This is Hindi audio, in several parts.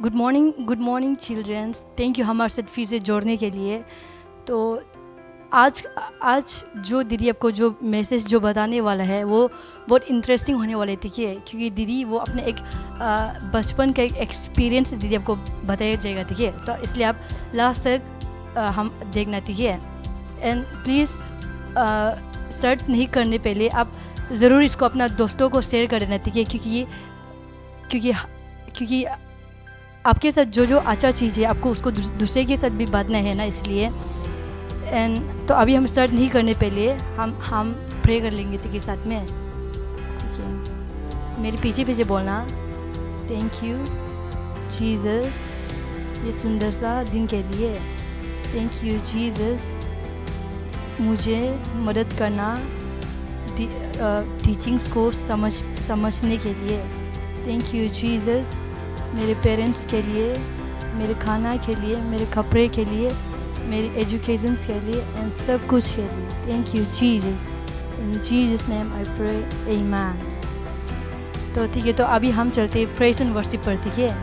Good morning childrens. Thank you हमारे साथ फिर से जोड़ने के लिए। तो आज आज जो दीदी आपको जो मैसेज जो बताने वाला है वो बहुत इंटरेस्टिंग होने वाले थी, क्योंकि दीदी वो अपने एक बचपन का एक एक्सपीरियंस दीदी आपको बताया जाएगा, ठीक है। तो इसलिए आप लास्ट तक हम देखना, ठीक है। एंड प्लीज़ स्टार्ट नहीं करने पहले आप ज़रूर इसको अपना दोस्तों को शेयर कर देना, ठीक है, क्योंकि आपके साथ जो अच्छा चीज़ है आपको उसको दूसरे के साथ भी बांटना है ना, इसलिए। एंड तो अभी हम स्टार्ट नहीं करने पहले हम प्रे कर लेंगे, ठीक है, साथ में, ठीक है। मेरे पीछे पीछे बोलना, थैंक यू जीसस ये सुंदर सा दिन के लिए। थैंक यू जीसस मुझे मदद करना टीचिंग्स को समझने के लिए। थैंक यू जीसस मेरे पेरेंट्स के लिए, मेरे खाना के लिए, मेरे कपड़े के लिए, मेरी एजुकेशंस के लिए एंड सब कुछ के लिए। Thank you Jesus, in Jesus name I pray, आमीन। तो ठीक है, तो अभी हम चलते हैं प्रेज एंड वर्शिप पर, ठीक है।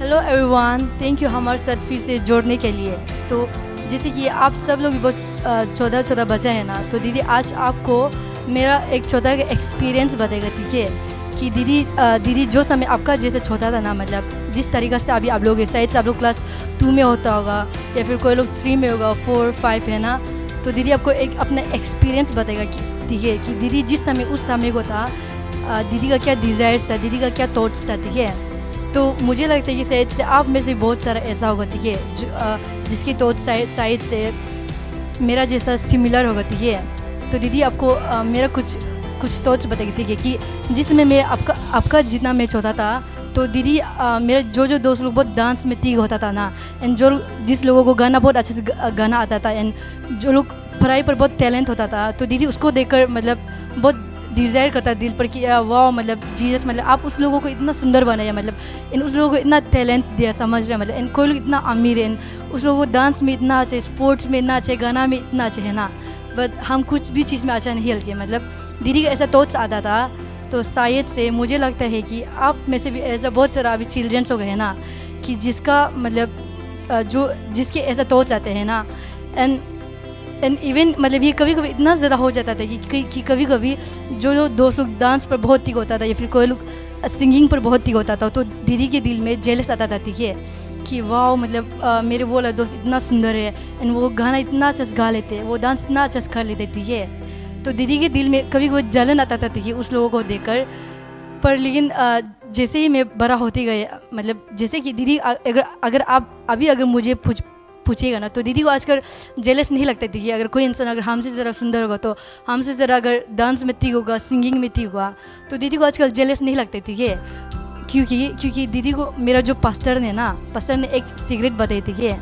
हेलो एवरीवन, थैंक यू हमारे साथ फिर से जोड़ने के लिए। तो जैसे कि आप सब लोग बहुत छोटा बच्चा है ना, तो दीदी आज आपको मेरा एक छोटा एक्सपीरियंस बताएगा, ठीक है। कि दीदी जो समय आपका जैसे छोटा था ना, मतलब जिस तरीक़े से अभी आप लोग शायद से आप लोग क्लास 2 में होता होगा या फिर कोई लोग 3 में होगा, 4, 5 है ना। तो दीदी आपको एक अपना एक्सपीरियंस बताएगा, ठीक है, कि दीदी जिस समय उस समय को था, दीदी का क्या डिज़ायर्स था, दीदी का क्या थॉट्स था, ठीक है। तो मुझे लगता है कि शायद से आप में से बहुत सारा ऐसा होगा, ठीक है, जिसकी थॉट्स शायद से मेरा जैसा सिमिलर होगा, ठीक है। तो दीदी आपको मेरा कुछ थॉट्स बताएगी, ठीक है, कि जिसमें मैं आपका जितना मैं छोटा था, तो दीदी मेरा जो दोस्त लोग बहुत डांस में ठीक होता था ना, एंड जिस लोगों को गाना बहुत अच्छे से गाना आता था, एंड जो लोग पढ़ाई पर बहुत टैलेंट होता था, तो दीदी उसको देखकर मतलब बहुत डिज़ायर करता दिल पर कि वाह, मतलब जीसस, मतलब आप उस लोगों को इतना सुंदर बनाया, मतलब इन उस लोगों को इतना टैलेंट दिया, समझ रहे हैं, मतलब इन कोई लोग इतना अमीर है, उस लोगों को डांस में इतना अच्छे, स्पोर्ट्स में इतना अच्छे, गाना में इतना अच्छे है ना, बट हम कुछ भी चीज़ में अच्छा नहीं हल्के, मतलब दीदी का ऐसा थॉट्स आता था। तो शायद से मुझे लगता है कि आप में से भी ऐसा बहुत सारा अभी चिल्ड्रंस हो गए हैं ना, कि जिसका मतलब जिसके ऐसा थॉट्स आते हैं ना, एंड इवन मतलब ये कभी कभी इतना ज़्यादा हो जाता था कि कभी कभी जो दोस्त लोग डांस पर बहुत ठीक होता था, या फिर कोई लोग सिंगिंग पर बहुत ठीक होता था, तो दीदी के दिल में जेलस आता था, ठीक है, कि वाह मतलब मेरे वो वाला दोस्त इतना सुंदर है एंड वो गाना इतना अच्छा से गा लेते, वो डांस इतना अच्छा से कर लेते, ठीक है। तो दीदी के दिल में कभी कभी जलन आता था, ठीक है, उस लोगों को देखकर। पर लेकिन जैसे ही मैं बड़ा होती गई, मतलब जैसे कि दीदी अगर आप अभी अगर मुझे पूछिएगा ना, तो दीदी को आजकल जेलस नहीं लगता थी कि अगर कोई इंसान अगर हमसे ज़रा सुंदर होगा, तो हमसे ज़रा अगर डांस में ठीक होगा, सिंगिंग में ठीक होगा, तो दीदी को आजकल जेलस नहीं लगती थी ये। क्योंकि दीदी को मेरा जो पास्टर ने एक सीक्रेट बताई थी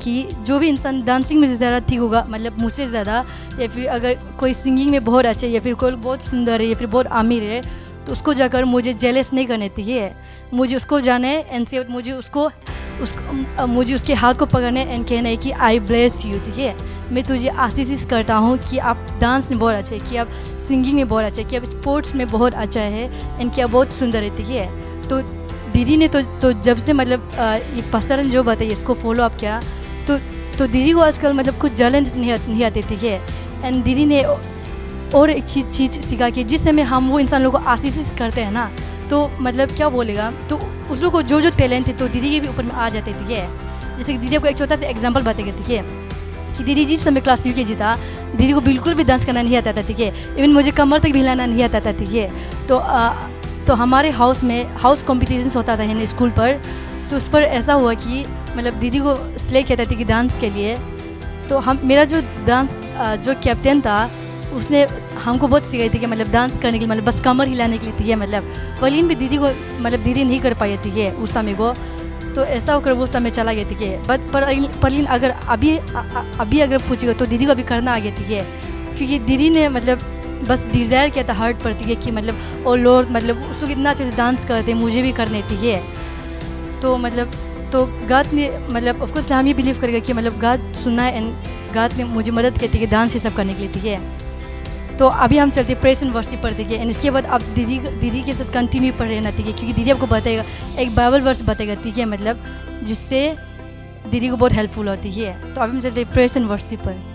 कि जो भी इंसान डांसिंग में ज़्यादा ठीक होगा, मतलब मुझसे ज़्यादा, या फिर अगर कोई सिंगिंग में बहुत अच्छा है, या फिर कोई बहुत सुंदर है, या फिर बहुत अमीर है, तो उसको जाकर मुझे जेलस नहीं करने चाहिए। मुझे उसको जाना है एंड से मुझे उसके हाथ को पकड़ना है एंड कहना है कि आई ब्लेस यू, ठीक है, मैं तुझे आशीष करता हूँ कि आप डांस में बहुत अच्छे है, कि आप सिंगिंग में बहुत अच्छा है, कि आप स्पोर्ट्स में बहुत अच्छा है एंड कि आप बहुत सुंदर है, ठीक है। तो दीदी ने तो जब से मतलब ये पास्टर ने जो बताया इसको फॉलो अप किया, तो दीदी को आजकल मतलब कुछ जलन नहीं आती, ठीक है। एंड दीदी ने और एक चीज़ सीखा कि जिस समय हम वो इंसान लोगों को आशीष करते हैं ना, तो मतलब क्या बोलेगा, तो उस लोग को जो टैलेंट थे तो दीदी के भी ऊपर में आ जाते, ठीक है। जैसे कि दीदी को एक छोटा सा एग्जांपल बताएगा, ठीक है, कि दीदी जिस समय क्लास UKG था, दीदी को बिल्कुल भी डांस करना नहीं आता था, ठीक है, इवन मुझे कमर तक भी हिलाना नहीं आता था, ठीक है। तो हमारे हाउस में हाउस कॉम्पिटिशन्स होता था यानी स्कूल पर, तो उस पर ऐसा हुआ कि मतलब दीदी को सिलेक्ट किया था कि डांस के लिए। तो मेरा जो डांस जो कैप्टन था, उसने हमको बहुत सिखाई थी कि मतलब डांस करने के लिए, मतलब बस कमर हिलाने के लिए, ठीक है, मतलब वलीन भी दीदी को मतलब दीदी नहीं कर पाई, ठीक है, उस समय को। तो ऐसा होकर वो समय चला गया, ठीक है। पर लेकिन अगर अभी अगर पूछेगा तो दीदी को अभी करना आ गया, ठीक है, क्योंकि दीदी ने मतलब बस डिज़ायर किया था हार्ट पर, ठीक है, कि मतलब ओ लॉर्ड, मतलब उसको कितना अच्छे से डांस करते, मुझे भी करने, ठीक है। तो मतलब तो गॉड ने मतलब ऑफकोर्स हम ये बिलीव करेगा कि मतलब गॉड सुना है एंड गॉड ने मुझे मदद की थी कि डांस ये सब करने के लिए, ठीक है। तो अभी हम चलते प्रेस एंड वर्शिप पर, ठीक है, एंड इसके बाद आप दीदी के साथ कंटिन्यू पढ़ रहना, ठीक है, क्योंकि दीदी आपको बताएगा एक बाइबल वर्स बताएगा, ठीक है, मतलब जिससे दीदी को बहुत हेल्पफुल होती है। तो अभी हम चलते प्रेस एंड वर्शिप पर।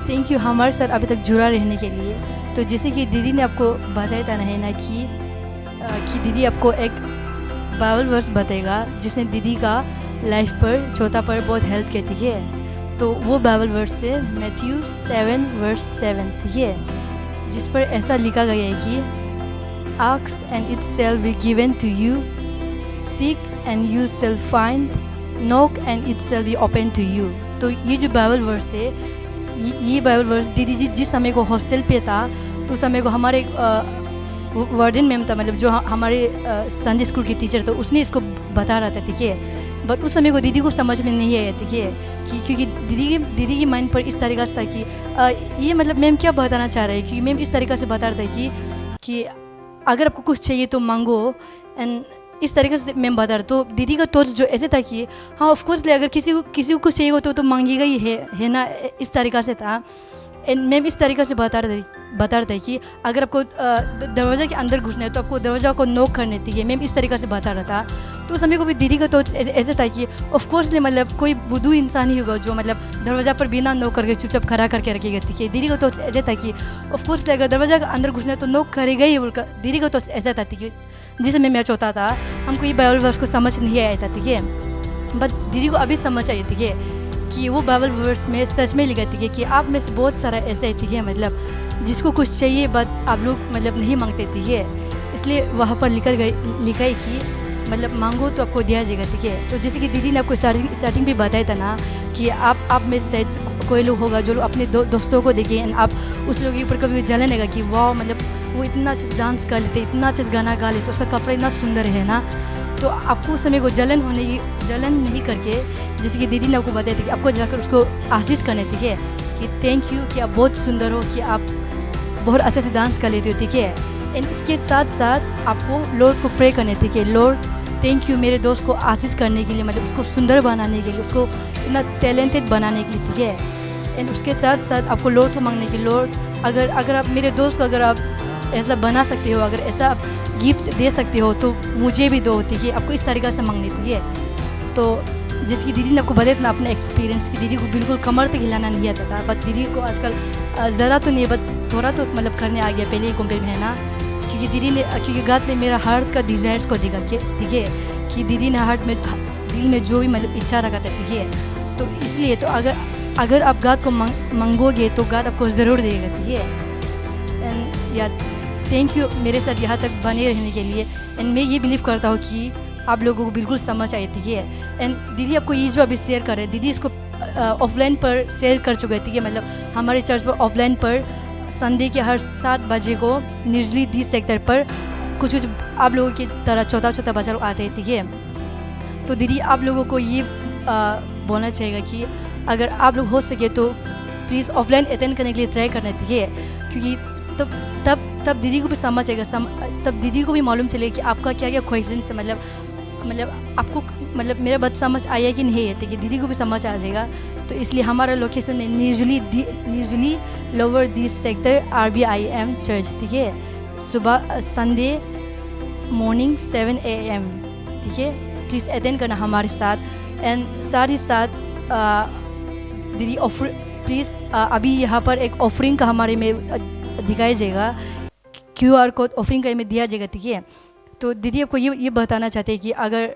थैंक यू हमारे साथ अभी तक जुड़ा रहने के लिए। तो जैसे कि दीदी ने आपको बताया था ना कि दीदी आपको एक बाइबल वर्स बताएगा जिसने दीदी का लाइफ पर चौथा पर बहुत हेल्प की थी है। तो वो बाइबल वर्स है मैथ्यू 7:7, ठीक है, जिस पर ऐसा लिखा गया है कि ask and it shall be given to you, seek and you shall find, knock and it shall be open to you. तो ये जो बाइबल वर्स है, ये बाइबल वर्स दीदी जी जिस समय को हॉस्टल पे था, तो उस समय को हमारे वार्डन मैम था, मतलब जो हमारे संडे स्कूल की टीचर था, उसने इसको बता रहा था, ठीक है। बट उस समय को दीदी को समझ में नहीं आया, ठीक है, कि क्योंकि दीदी की माइंड पर इस तरीक़ा से था कि ये मतलब मैम क्या बताना चाह रहे हैं, क्योंकि मैम इस तरीक़ा से बता रहे थे कि अगर आपको कुछ चाहिए तो मांगो, एंड इस तरीके से मैम बता रहे। तो दीदी का तो जो ऐसे था कि हाँ ऑफ कोर्स अगर किसी को कुछ चाहिए हो तो मांगेगा ही है ना, इस तरीक़ा से था। एंड मैम इस तरीक़े से बता रहे थे कि अगर आपको दरवाज़ा के अंदर घुसना है तो आपको दरवाज़ा को नॉक करने चाहिए, मैम इस तरीक़े से बता रहा था। तो उस समय को भी दीदी का तो ऐसे था कि ऑफ कोर्स मतलब कोई बुद्धू इंसान ही होगा जो मतलब दरवाज़ा पर बिना नॉक करके चुपचाप खड़ा करके रखेगा, ठीक है। दीदी का तो ऐसे था कि ऑफ कोर्स अगर दरवाज़ा के अंदर घुसना है तो नॉक करेगा ही बोलकर, दीदी का तो ऐसा था, ठीक है। जिस समय मैच होता था हमको ये बाइबल वर्स को समझ नहीं आया था, ठीक है, बट दीदी को अभी समझ आई, ठीक है, कि वो बाइबल वर्स में सच में लिखा, ठीक है, कि आप में से बहुत सारा ऐसा है, ठीक है, मतलब जिसको कुछ चाहिए बट आप लोग मतलब नहीं मांगते, ठीक है। इसलिए वहाँ पर लिखा है कि मतलब मांगो तो आपको दिया जाएगा, ठीक है। तो जैसे कि दीदी ने आपको स्टार्टिंग भी बताया था ना कि आप में से कोई लोग होगा जो लोग अपने दोस्तों को देखे एंड आप उस लोगों के ऊपर कभी जलन है कि वाह मतलब वो इतना अच्छा डांस कर लेते, इतना अच्छा गाना गा लेते, उसका कपड़ा इतना सुंदर है ना, तो आपको उस समय को जलन नहीं करके, जैसे कि दीदी ने आपको बताया था कि आपको जाकर उसको आशीष करने, ठीक है, कि थैंक यू कि आप बहुत सुंदर हो, कि आप बहुत अच्छे से डांस कर लेते हो, ठीक है। एंड इसके साथ साथ आपको लॉर्ड को प्रे करने, ठीक है, लॉर्ड थैंक यू मेरे दोस्त को आशीष करने के लिए, मतलब उसको सुंदर बनाने के लिए, उसको इतना टैलेंटेड बनाने के लिए, ठीक है। एंड उसके साथ साथ आपको लॉर्ड को मांगने के लॉर्ड अगर आप मेरे दोस्त को अगर आप ऐसा बना सकते हो, अगर ऐसा गिफ्ट दे सकते हो तो मुझे भी दो, ठीक है, आपको इस तरीक़ा से मांगनी, ठीक है। तो जिसकी दीदी ने आपको बताया था ना अपने एक्सपीरियंस की, दीदी को बिल्कुल कमर तक हिलाना नहीं आता था, बट दीदी को आजकल ज़रा तो नहीं बट थोड़ा तो मतलब करने आ गया, पहले ही कंपेयर में है ना, क्योंकि दीदी ने क्योंकि गात ने मेरा हार्ट का डिज़ायर्स को देखा, ठीक है, कि दीदी ने दिल में जो भी मतलब इच्छा रखा था, ठीक है। तो इसलिए तो अगर आप गात को मांगोगे तो गात आपको ज़रूर देगा, ठीक है। एंड या थैंक यू मेरे साथ यहाँ तक बने रहने के लिए। एंड मैं ये बिलीव करता हूँ कि आप लोगों को बिल्कुल समझ आई, ठीक है। एंड दीदी आपको ये जो अभी शेयर कर रहे हैं, दीदी इसको ऑफलाइन पर शेयर कर चुके हैं, ठीक है, मतलब हमारे चर्च पर ऑफलाइन पर संडे के हर 7 बजे को निर्जली दी सेक्टर पर कुछ आप लोगों की तरह छोटा बच्चा लोग आते हैं, ठीक है। तो दीदी आप लोगों को ये बोलना चाहिए कि अगर आप लोग हो सके तो प्लीज़ ऑफलाइन अटेंड करने के लिए ट्राई करना, ठीक है, क्योंकि तब दीदी को भी समझ आएगा, तब दीदी को भी मालूम चलेगा कि आपका क्या क्या क्वेश्चन है, मतलब आपको मतलब मेरा बात समझ आया कि नहीं है, ठीक है, दीदी को भी समझ आ जाएगा। तो इसलिए हमारा लोकेशन है निर्जली lower the sector RBIM church, ठीक है, सुबह संडे मॉर्निंग 7 AM, ठीक है। प्लीज़ अटेंड करना हमारे साथ। एंड साथ ही साथ दीदी प्लीज़ अभी यहाँ पर एक ऑफरिंग का हमारे में दिखाया जाएगा, QR कोड ऑफरिंग का में दिया जाएगा, ठीक है। तो दीदी आपको ये बताना चाहते हैं कि अगर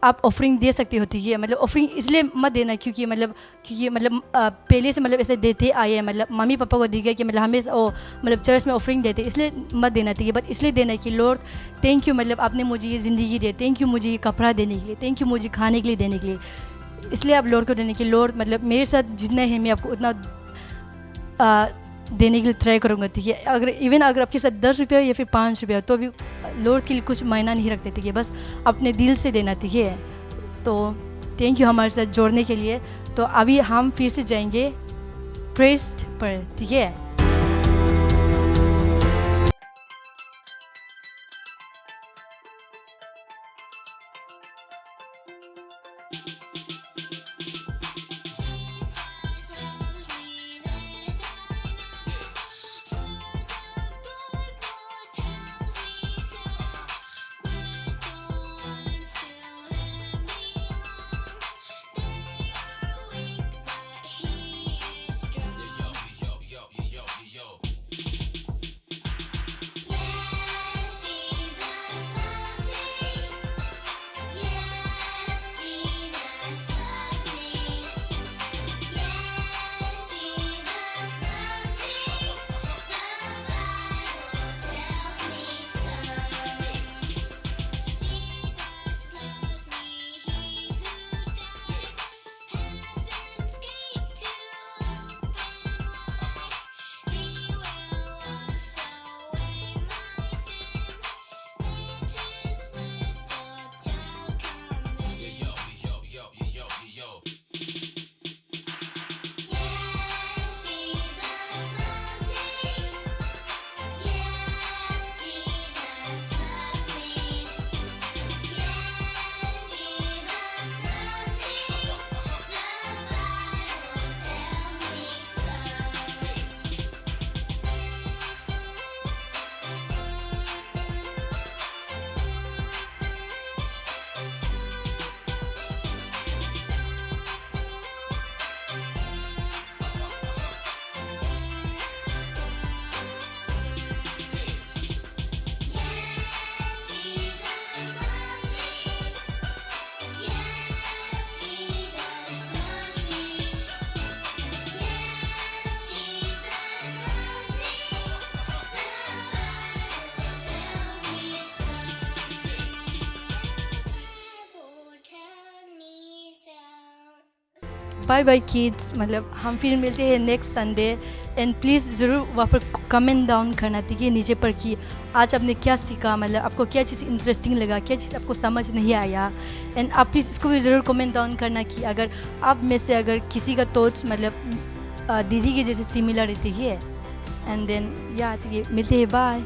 आप ऑफरिंग दे सकते हो, ठीक है, मतलब ऑफरिंग इसलिए मत देना क्योंकि पहले से मतलब ऐसे देते आए हैं, मतलब मम्मी पापा को दी गई कि मतलब हमें मतलब चर्च में ऑफरिंग देते, इसलिए मत देना, ठीक है, बट इसलिए देना कि लॉर्ड थैंक यू, मतलब आपने मुझे ये ज़िंदगी दी, थैंक यू मुझे ये कपड़ा देने के लिए, थैंक यू मुझे खाने के लिए देने के लिए, इसलिए आप लॉर्ड को देने के लॉर्ड मतलब मेरे साथ जितना है मैं आपको उतना देने के लिए ट्राई करूँगा, ठीक है। अगर आपके साथ 10 रुपया या फिर 5 रुपया तो भी लॉर्ड के लिए कुछ मायना नहीं रखते, ठीक है, बस अपने दिल से देना, ठीक है। तो थैंक यू हमारे साथ जोड़ने के लिए। तो अभी हम फिर से जाएंगे प्रेस पर, ठीक है। बाय बाय किड्स, मतलब हम फिर मिलते हैं नेक्स्ट संडे। एंड प्लीज़ ज़रूर वहाँ पर कमेंट डाउन करना देखिए नीचे पर कि आज आपने क्या सीखा, मतलब आपको क्या चीज़ इंटरेस्टिंग लगा, क्या चीज़ आपको समझ नहीं आया। एंड आप प्लीज़ इसको भी ज़रूर कमेंट डाउन करना कि अगर आप में से अगर किसी का थॉट्स मतलब दीदी के जैसे सिमिलर रहती है। एंड देन या मिलते हैं, बाय।